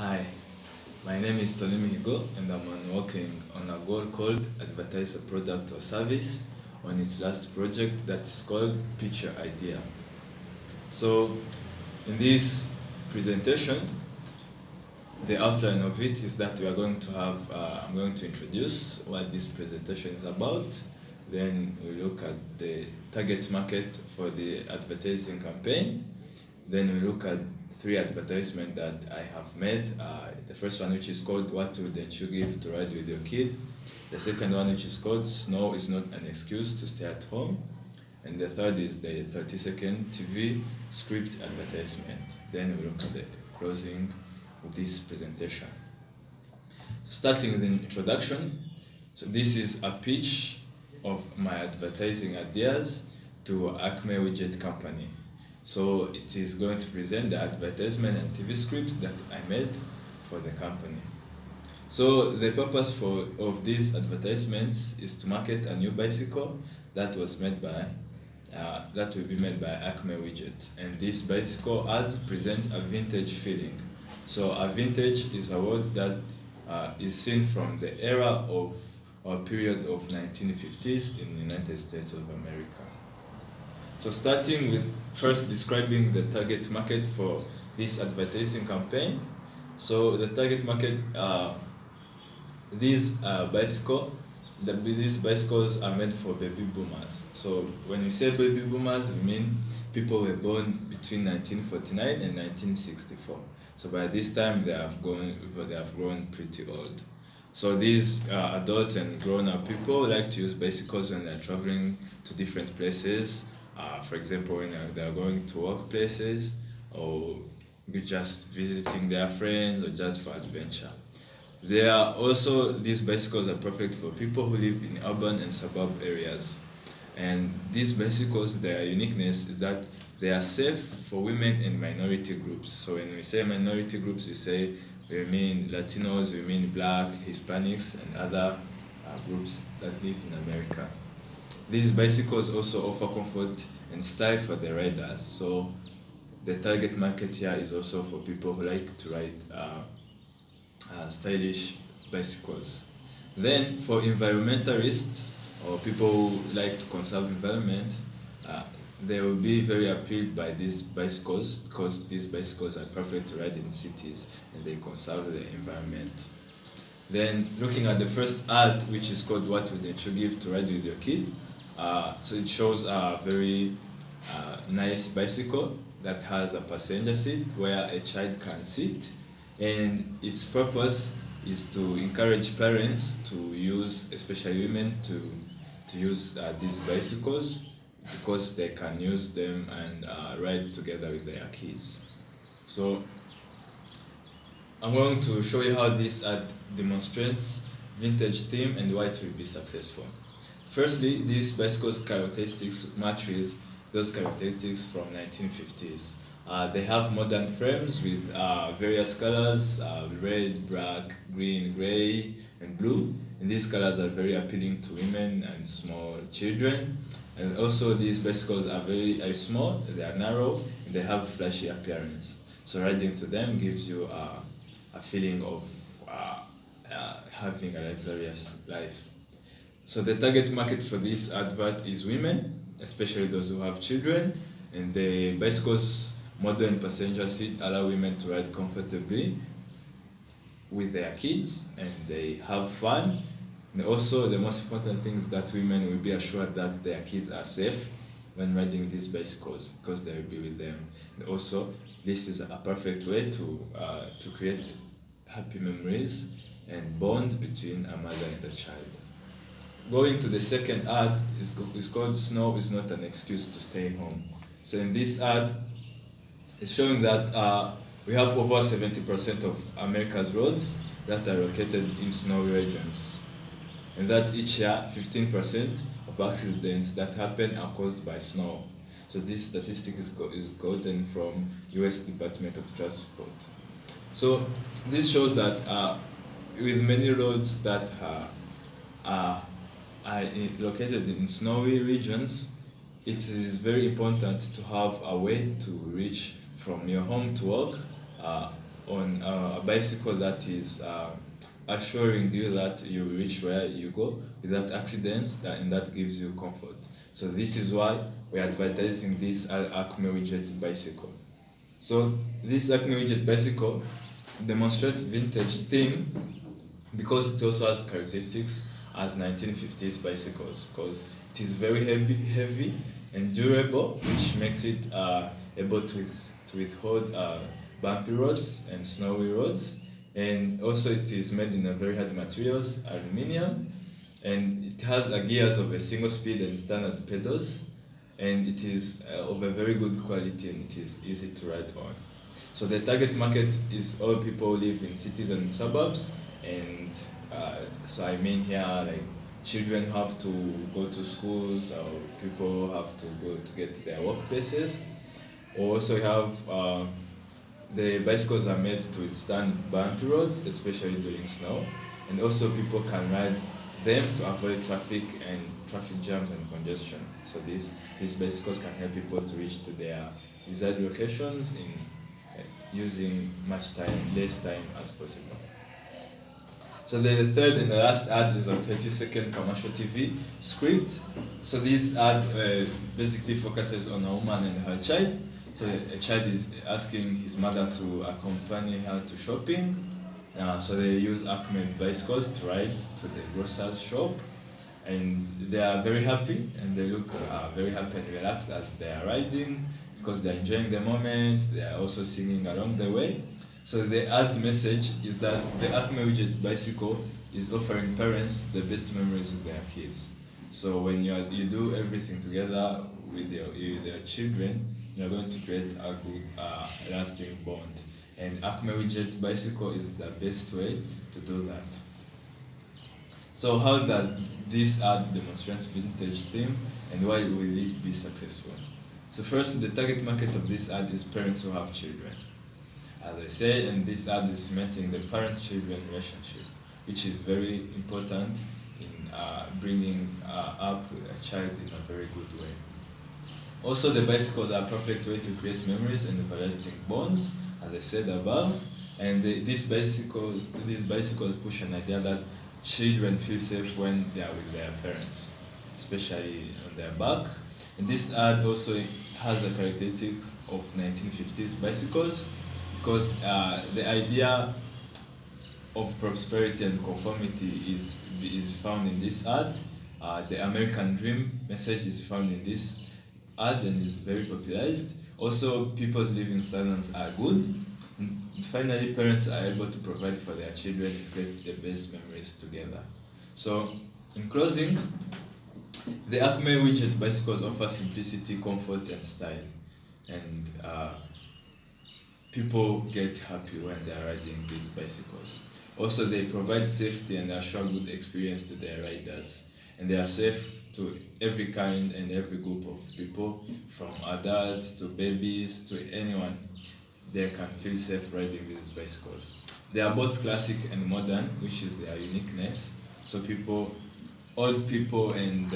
Hi, my name is Tony Mihigo and working on a goal called Advertise a Product or Service on its last project that is called Pitch Your Idea. So, in this presentation, the outline of it is that we are going to have, I'm going to introduce what this presentation is about. Then we look at the target market for the advertising campaign. Then we look at three advertisements that I have made. The first one, which is called What Wouldn't You Give to Ride with Your Kid? The second one, which is called Snow is Not an Excuse to Stay at Home. And the third is the 30-second TV script advertisement. Then we look at the closing of this presentation. So starting with the introduction. So this is a pitch of my advertising ideas to Acme Widget Company. So it is going to present the advertisement and TV script that I made for the company. So the purpose of these advertisements is to market a new bicycle that will be made by Acme Widget. And this bicycle ads present a vintage feeling. So a vintage is a word that is seen from the era of or period of 1950s in the United States of America. So starting with first describing the target market for this advertising campaign. So the target market, these bicycles are made for baby boomers. So when we say baby boomers, we mean people were born between 1949 and 1964. So by this time they have grown pretty old. So these adults and grown-up people like to use bicycles when they're traveling to different places. For example, when they are going to workplaces, or just visiting their friends, or just for adventure. These bicycles are perfect for people who live in urban and suburb areas. And these bicycles, their uniqueness is that they are safe for women and minority groups. So when we say minority groups, we mean Latinos, we mean Black, Hispanics, and other groups that live in America. These bicycles also offer comfort and style for the riders. So the target market here is also for people who like to ride stylish bicycles. Then for environmentalists or people who like to conserve environment, they will be very appealed by these bicycles because these bicycles are perfect to ride in cities and they conserve the environment. Then looking at the first ad, which is called What Wouldn't You Give to Ride with Your Kid? So it shows a very nice bicycle that has a passenger seat where a child can sit, and its purpose is to encourage parents to use, especially women, to use these bicycles because they can use them and ride together with their kids. So I'm going to show you how this ad demonstrates vintage theme and why it will be successful. Firstly, these bicycles characteristics match with those characteristics from 1950s. They have modern frames with various colors, red, black, green, gray, and blue. And these colors are very appealing to women and small children. And also these bicycles are very small, they are narrow, and they have flashy appearance. So riding to them gives you a feeling of having a luxurious life. So the target market for this advert is women, especially those who have children, and the bicycles model and passenger seat allow women to ride comfortably with their kids and they have fun. And also the most important thing is that women will be assured that their kids are safe when riding these bicycles because they will be with them. And also this is a perfect way to create happy memories and bond between a mother and a child. Going to the second ad is called Snow is Not an Excuse to Stay Home. So in this ad, it's showing that we have over 70% of America's roads that are located in snowy regions. And that each year, 15% of accidents that happen are caused by snow. So this statistic is gotten from US Department of Transport. So this shows that with many roads that are located in snowy regions, it is very important to have a way to reach from your home to work on a bicycle that is assuring you that you will reach where you go without accidents, and that gives you comfort. So this is why we're advertising this Acme Widget bicycle. So this Acme Widget bicycle demonstrates vintage theme because it also has characteristics as 1950s bicycles, because it is very heavy and durable, which makes it able to withhold bumpy roads and snowy roads. And also it is made in a very hard materials, aluminium, and it has gears of a single speed and standard pedals, and it is of a very good quality, and it is easy to ride on. So the target market is all people who live in cities and suburbs, and so I mean here, like children have to go to schools, or people have to go to get to their workplaces. Also we have the bicycles are made to withstand bumpy roads, especially during snow, and also people can ride them to avoid traffic jams and congestion. So these bicycles can help people to reach to their desired locations in using less time as possible. So the third and the last ad is a 30-second commercial TV script. So this ad basically focuses on a woman and her child. So a child is asking his mother to accompany her to shopping. So they use Acme bicycles to ride to the grocer's shop, and they are very happy, and they look very happy and relaxed as they are riding, because they are enjoying the moment. They are also singing along the way. So the ad's message is that the Acme Widget bicycle is offering parents the best memories with their kids. So when you do everything together with your children, you're going to create a good lasting bond. And Acme Widget bicycle is the best way to do that. So how does this ad demonstrate vintage theme, and why will it be successful? So first, the target market of this ad is parents who have children. As I said, and this ad is cementing the parent-children relationship, which is very important in bringing up a child in a very good way. Also, the bicycles are a perfect way to create memories and everlasting bonds, as I said above. And these bicycles push an idea that children feel safe when they are with their parents, especially on their back. And this ad also has the characteristics of 1950s bicycles, because the idea of prosperity and conformity is found in this ad. The American dream message is found in this ad and is very popularized. Also, people's living standards are good. And finally, parents are able to provide for their children and create the best memories together. So, in closing, the Acme Widget bicycles offer simplicity, comfort, and style. And people get happy when they are riding these bicycles. Also, they provide safety and assure good experience to their riders. And they are safe to every kind and every group of people, from adults to babies to anyone. They can feel safe riding these bicycles. They are both classic and modern, which is their uniqueness. So old people and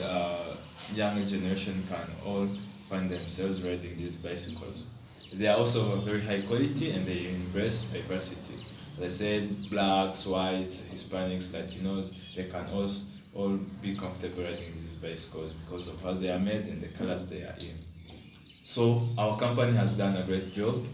younger generation can all find themselves riding these bicycles. They are also of very high quality, and they embrace diversity. As I said, blacks, whites, Hispanics, Latinos, they can also all be comfortable riding these bicycles because of how they are made and the colors they are in. So our company has done a great job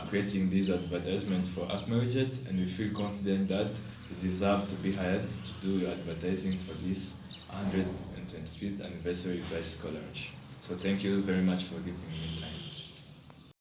creating these advertisements for Acme Widget, and we feel confident that we deserve to be hired to do your advertising for this 125th anniversary bicycle launch. So thank you very much for giving me